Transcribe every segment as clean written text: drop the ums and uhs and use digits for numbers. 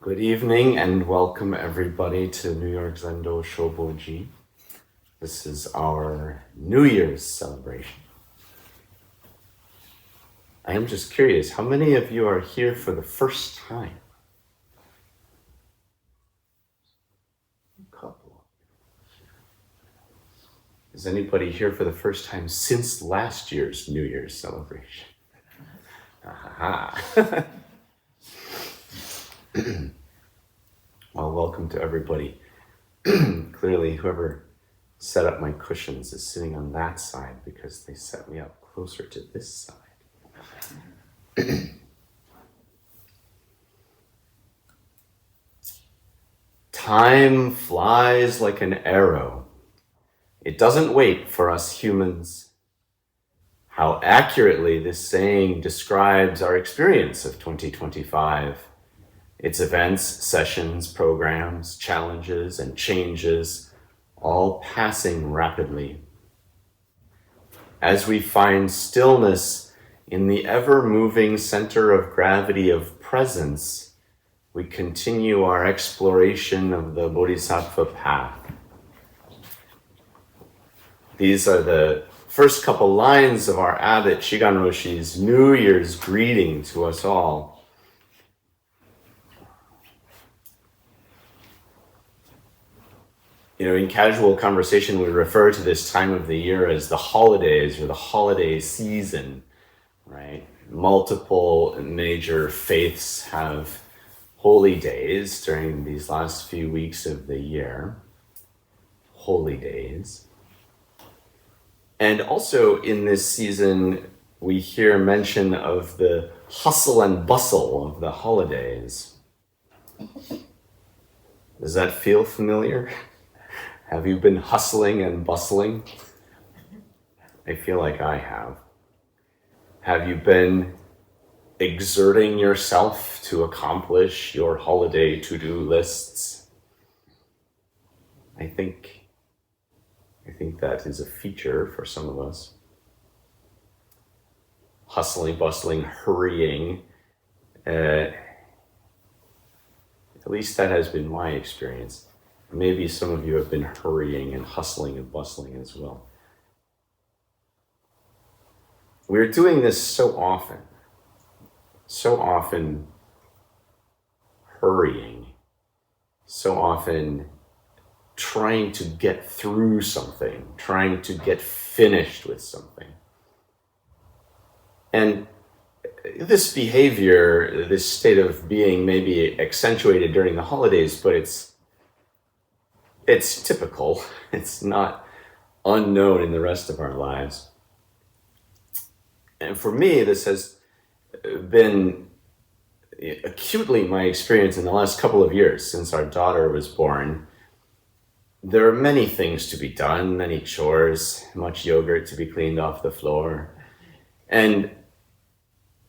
Good evening and welcome everybody to New York Zendo Shobo-ji. This is our New Year's celebration. I am just curious, how many of you are here for the first time? A couple. Is anybody here for the first time since last year's New Year's celebration? Aha. Well, welcome to everybody. Clearly, whoever set up my cushions is sitting on that side because they set me up closer to this side. Time flies like an arrow. It doesn't wait for us humans. How accurately this saying describes our experience of 2025. Its events, sessions, programs, challenges, and changes, all passing rapidly. As we find stillness in the ever-moving center of gravity of presence, we continue our exploration of the Bodhisattva path. These are the first couple lines of our abbot Shigan Roshi's New Year's greeting to us all. In casual conversation, we refer to this time of the year as the holidays or the holiday season, right? Multiple major faiths have holy days during these last few weeks of the year. Holy days. And also in this season, we hear mention of the hustle and bustle of the holidays. Does that feel familiar? Have you been hustling and bustling? I feel like I have. Have you been exerting yourself to accomplish your holiday to-do lists? I think that is a feature for some of us. Hustling, bustling, hurrying. At least that has been my experience. Maybe some of you have been hurrying and hustling and bustling as well. We're doing this so often hurrying, so often trying to get through something, trying to get finished with something. And this behavior, this state of being may be accentuated during the holidays, but it's typical. It's not unknown in the rest of our lives. And for me, this has been acutely my experience in the last couple of years since our daughter was born. There are many things to be done, many chores, much yogurt to be cleaned off the floor. And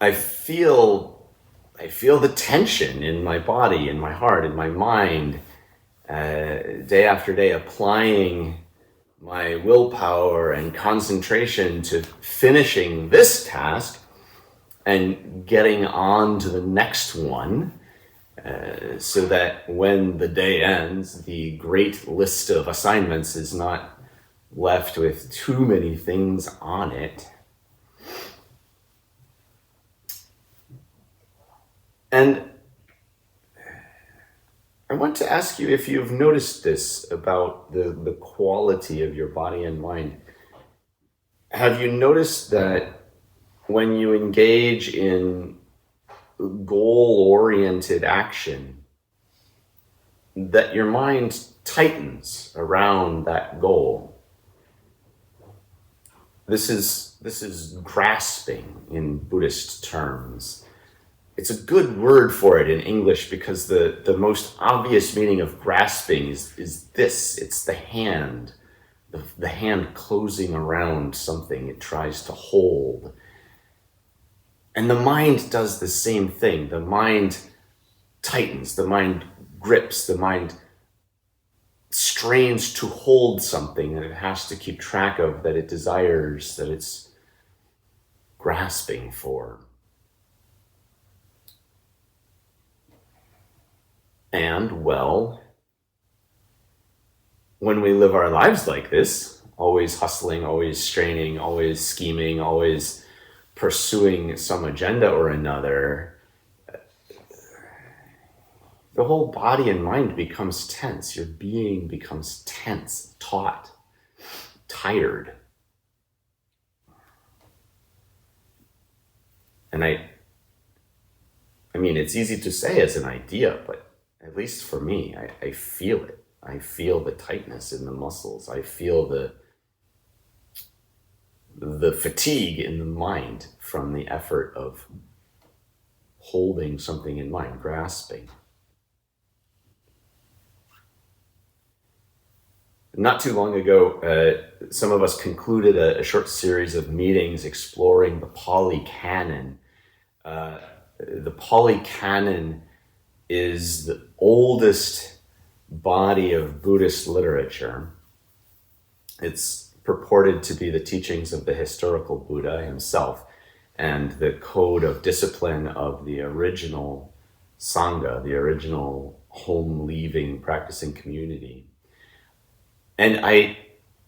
I feel the tension in my body, in my heart, in my mind, day after day, applying my willpower and concentration to finishing this task and getting on to the next one, so that when the day ends, the great list of assignments is not left with too many things on it. And I want to ask you if you've noticed this about the quality of your body and mind. Have you noticed that when you engage in goal-oriented action, that your mind tightens around that goal? This is grasping in Buddhist terms. It's a good word for it in English because the most obvious meaning of grasping is this. It's the hand closing around something it tries to hold. And the mind does the same thing. The mind tightens, the mind grips, the mind strains to hold something that it has to keep track of, that it desires, that it's grasping for. And, well, when we live our lives like this, always hustling, always straining, always scheming, always pursuing some agenda or another, the whole body and mind becomes tense. Your being becomes tense, taut, tired. And I mean, it's easy to say as an idea, but at least for me, I feel it. I feel the tightness in the muscles. I feel the fatigue in the mind from the effort of holding something in mind, grasping. Not too long ago, some of us concluded a short series of meetings exploring the Pali Canon. The Pali Canon is the oldest body of Buddhist literature. It's purported to be the teachings of the historical Buddha himself and the code of discipline of the original Sangha, the original home-leaving practicing community. And I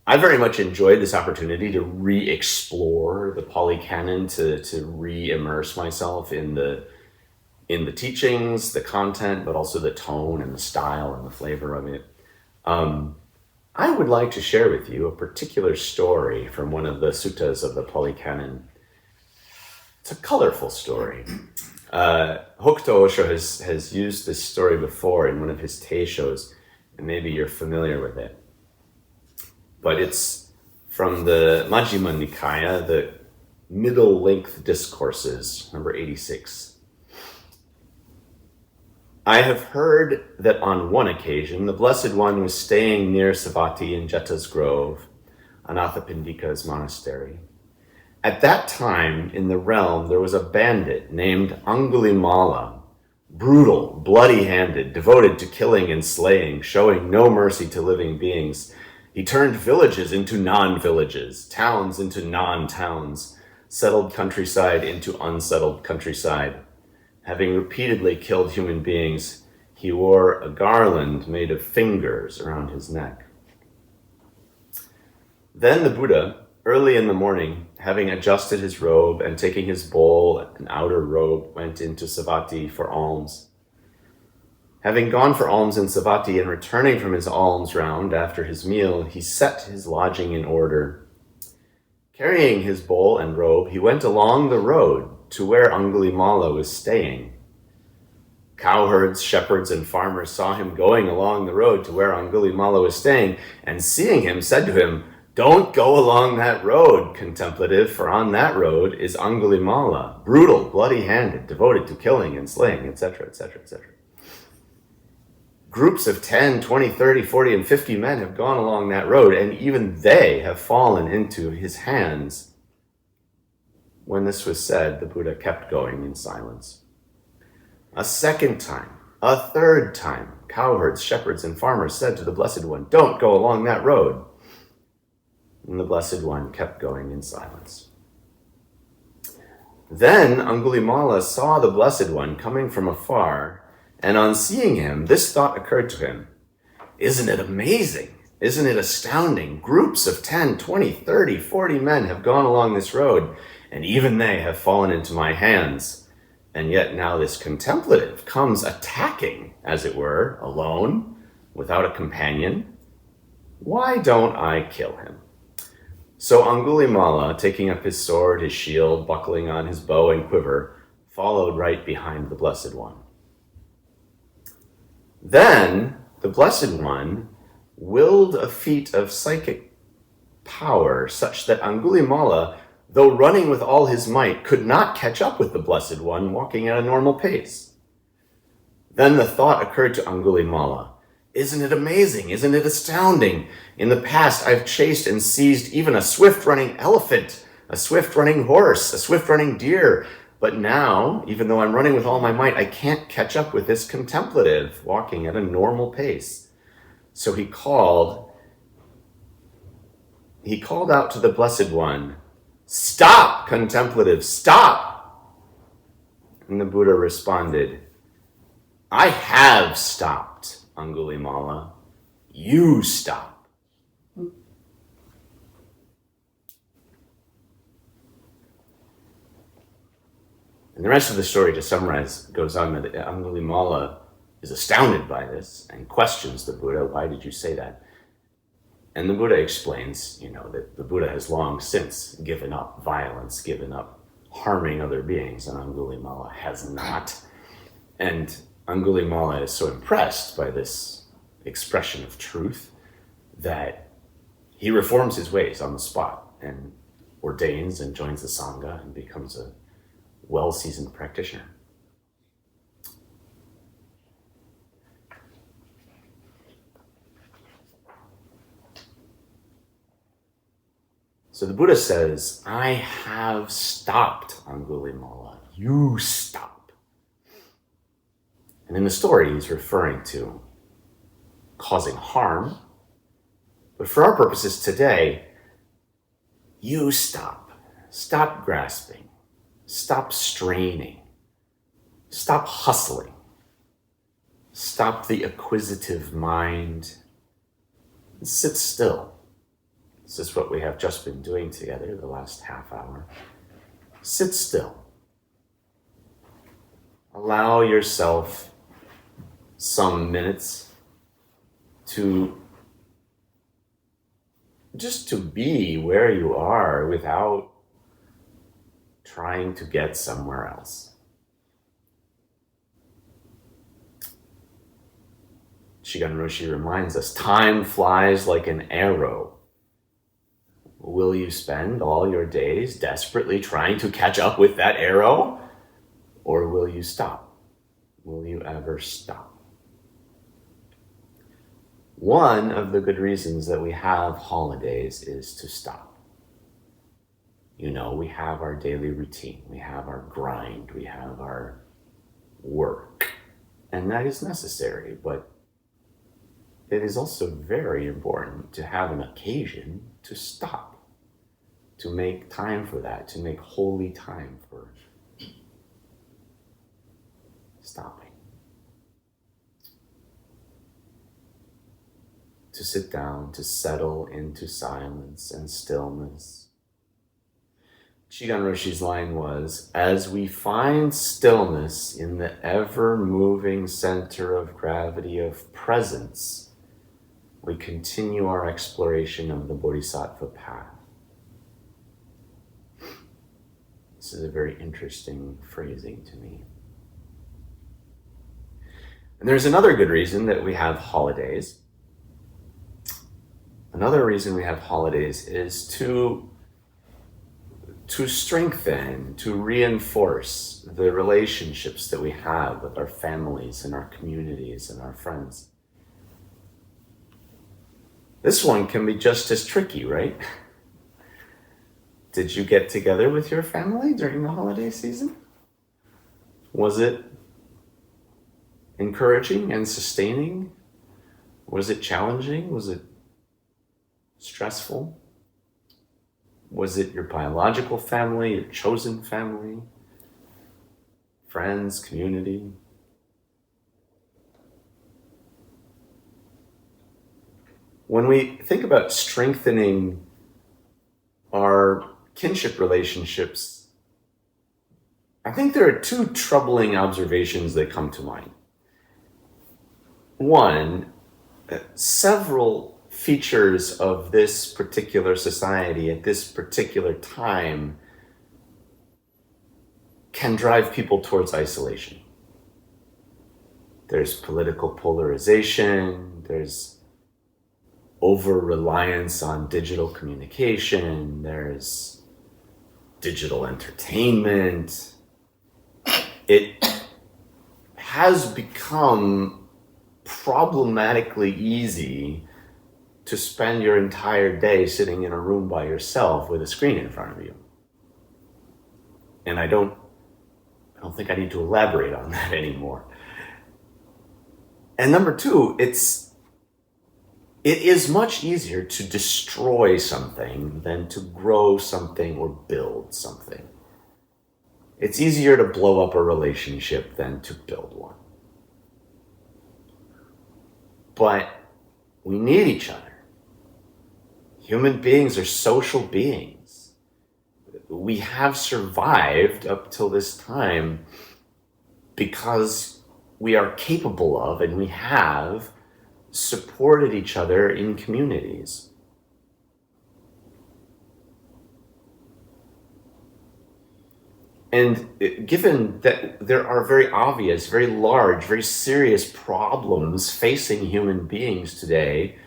very much enjoyed this opportunity to re-explore the Pali Canon, to re-immerse myself in the teachings, the content, but also the tone and the style and the flavor of it. I would like to share with you a particular story from one of the suttas of the Pali Canon. It's a colorful story. Hokuto Osho has used this story before in one of his teishos, and maybe you're familiar with it. But it's from the Majjhima Nikaya, the middle-length discourses, number 86. I have heard that on one occasion, the Blessed One was staying near Savatthi in Jeta's Grove, Anathapindika's monastery. At that time, in the realm, there was a bandit named Angulimala, brutal, bloody-handed, devoted to killing and slaying, showing no mercy to living beings. He turned villages into non-villages, towns into non-towns, settled countryside into unsettled countryside. Having repeatedly killed human beings, he wore a garland made of fingers around his neck. Then the Buddha, early in the morning, having adjusted his robe and taking his bowl and outer robe, went into Savatthi for alms. Having gone for alms in Savatthi and returning from his alms round after his meal, he set his lodging in order. Carrying his bowl and robe, he went along the road to where Angulimala was staying. Cowherds, shepherds, and farmers saw him going along the road to where Angulimala was staying, and seeing him said to him, "Don't go along that road, contemplative, for on that road is Angulimala, brutal, bloody-handed, devoted to killing and slaying," etc., etc., etc. Groups of 10, 20, 30, 40, and 50 men have gone along that road, and even they have fallen into his hands. When this was said, the Buddha kept going in silence. A second time, a third time, cowherds, shepherds, and farmers said to the Blessed One, "Don't go along that road." And the Blessed One kept going in silence. Then Angulimala saw the Blessed One coming from afar, and on seeing him, this thought occurred to him: "Isn't it amazing? Isn't it astounding? Groups of 10, 20, 30, 40 men have gone along this road, and even they have fallen into my hands. And yet now this contemplative comes attacking, as it were, alone, without a companion. Why don't I kill him?" So Angulimala, taking up his sword, his shield, buckling on his bow and quiver, followed right behind the Blessed One. Then the Blessed One willed a feat of psychic power such that Angulimala, though running with all his might, could not catch up with the Blessed One walking at a normal pace. Then the thought occurred to Angulimala: "Isn't it amazing? Isn't it astounding? In the past, I've chased and seized even a swift-running elephant, a swift-running horse, a swift-running deer. But now, even though I'm running with all my might, I can't catch up with this contemplative walking at a normal pace." So he called out to the Blessed One, "Stop, contemplative, stop!" And the Buddha responded, I have stopped, Angulimala. You stop. And the rest of the story, to summarize, goes on that Angulimala is astounded by this and questions the Buddha, why did you say that? And the Buddha explains, that the Buddha has long since given up violence, given up harming other beings, and Angulimala has not. And Angulimala is so impressed by this expression of truth that he reforms his ways on the spot and ordains and joins the Sangha and becomes a well-seasoned practitioner. So the Buddha says, I have stopped, Angulimala. You stop. And in the story, he's referring to causing harm. But for our purposes today, you stop. Stop grasping. Stop straining. Stop hustling. Stop the acquisitive mind. And sit still. This is what we have just been doing together the last half hour. Sit still. Allow yourself some minutes to just to be where you are without trying to get somewhere else. Shigan Roshi reminds us, time flies like an arrow. Will you spend all your days desperately trying to catch up with that arrow? Or will you stop? Will you ever stop? One of the good reasons that we have holidays is to stop. We have our daily routine, we have our grind, we have our work, and that is necessary, but it is also very important to have an occasion to stop. To make time for that, to make holy time for stopping. To sit down, to settle into silence and stillness. Shigan Roshi's line was, as we find stillness in the ever-moving center of gravity of presence, we continue our exploration of the Bodhisattva path. This is a very interesting phrasing to me. And there's another good reason that we have holidays. Another reason we have holidays is to strengthen, to reinforce the relationships that we have with our families and our communities and our friends. This one can be just as tricky, right? Did you get together with your family during the holiday season? Was it encouraging and sustaining? Was it challenging? Was it stressful? Was it your biological family, your chosen family, friends, community? When we think about strengthening our kinship relationships, I think there are two troubling observations that come to mind. One, several features of this particular society at this particular time can drive people towards isolation. There's political polarization, there's over-reliance on digital communication, there's digital entertainment. It has become problematically easy to spend your entire day sitting in a room by yourself with a screen in front of you. And I don't think I need to elaborate on that anymore. And number two, it is much easier to destroy something than to grow something or build something. It's easier to blow up a relationship than to build one. but we need each other. Human beings are social beings. We have survived up till this time because we are capable of and we have supported each other in communities. And given that there are very obvious, very large, very serious problems facing human beings today,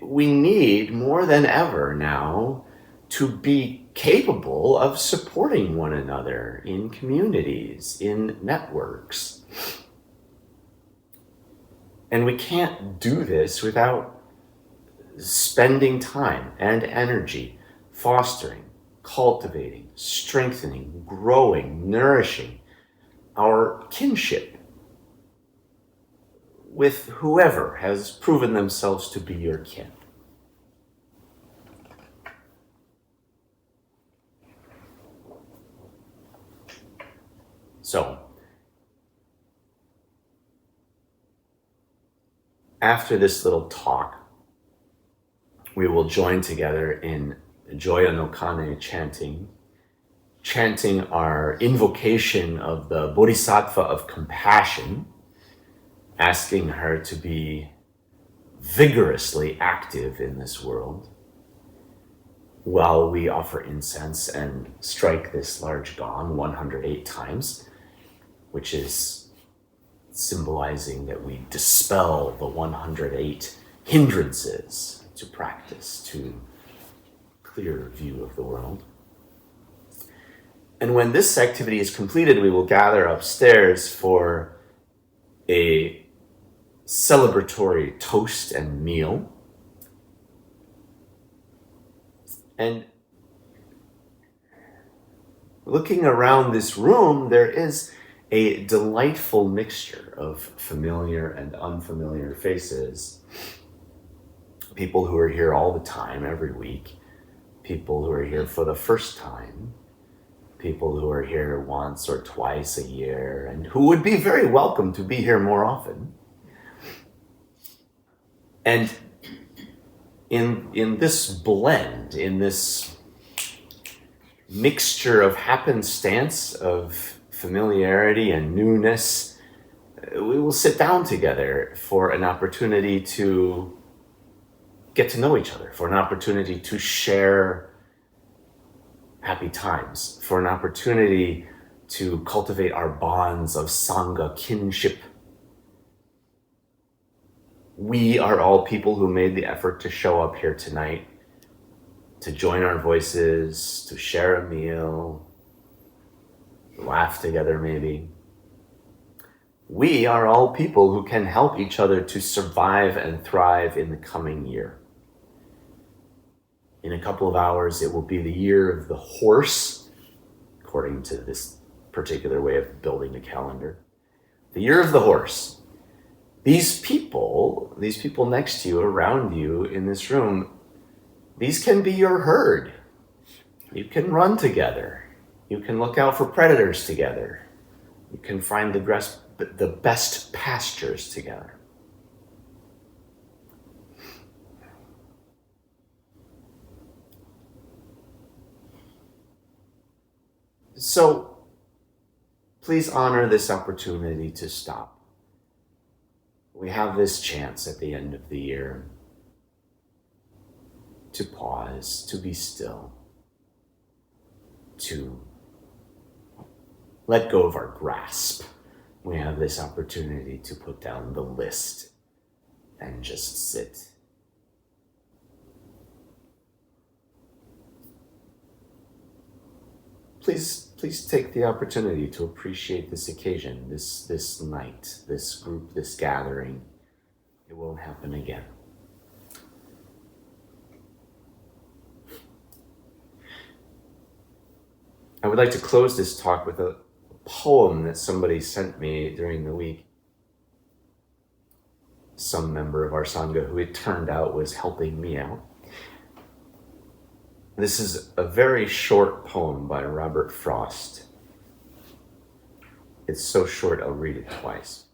we need more than ever now to be capable of supporting one another in communities, in networks. And we can't do this without spending time and energy fostering, cultivating, strengthening, growing, nourishing our kinship with whoever has proven themselves to be your kin. So, after this little talk, we will join together in Joya no Kane chanting our invocation of the Bodhisattva of compassion, asking her to be vigorously active in this world while we offer incense and strike this large gong 108 times, which is symbolizing that we dispel the 108 hindrances to practice, to clear view of the world. And when this activity is completed, we will gather upstairs for a celebratory toast and meal. And looking around this room, there is a delightful mixture of familiar and unfamiliar faces. People who are here all the time, every week. People who are here for the first time. People who are here once or twice a year, and who would be very welcome to be here more often. And in this blend, in this mixture of happenstance, of familiarity and newness, we will sit down together for an opportunity to get to know each other, for an opportunity to share happy times, for an opportunity to cultivate our bonds of Sangha kinship. We are all people who made the effort to show up here tonight, to join our voices, to share a meal, laugh together maybe. We are all people who can help each other to survive and thrive in the coming year. In a couple of hours, it will be the year of the horse, according to this particular way of building the calendar. The year of the horse. These people next to you, around you in this room, these can be your herd. You can run together. You can look out for predators together. You can find the best pastures together. So, please honor this opportunity to stop. We have this chance at the end of the year to pause, to be still, to let go of our grasp. We have this opportunity to put down the list and just sit. Please take the opportunity to appreciate this occasion, this night, this group, this gathering. It won't happen again. I would like to close this talk with a poem that somebody sent me during the week. Some member of our Sangha who it turned out was helping me out. This is a very short poem by Robert Frost. It's so short I'll read it twice.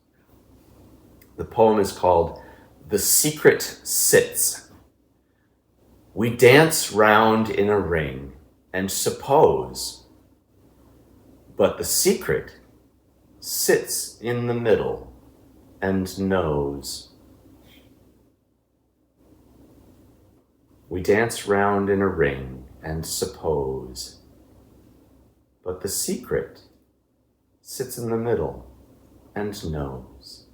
The poem is called The Secret Sits. We dance round in a ring and suppose, but the secret sits in the middle and knows. We dance round in a ring and suppose, but the secret sits in the middle and knows.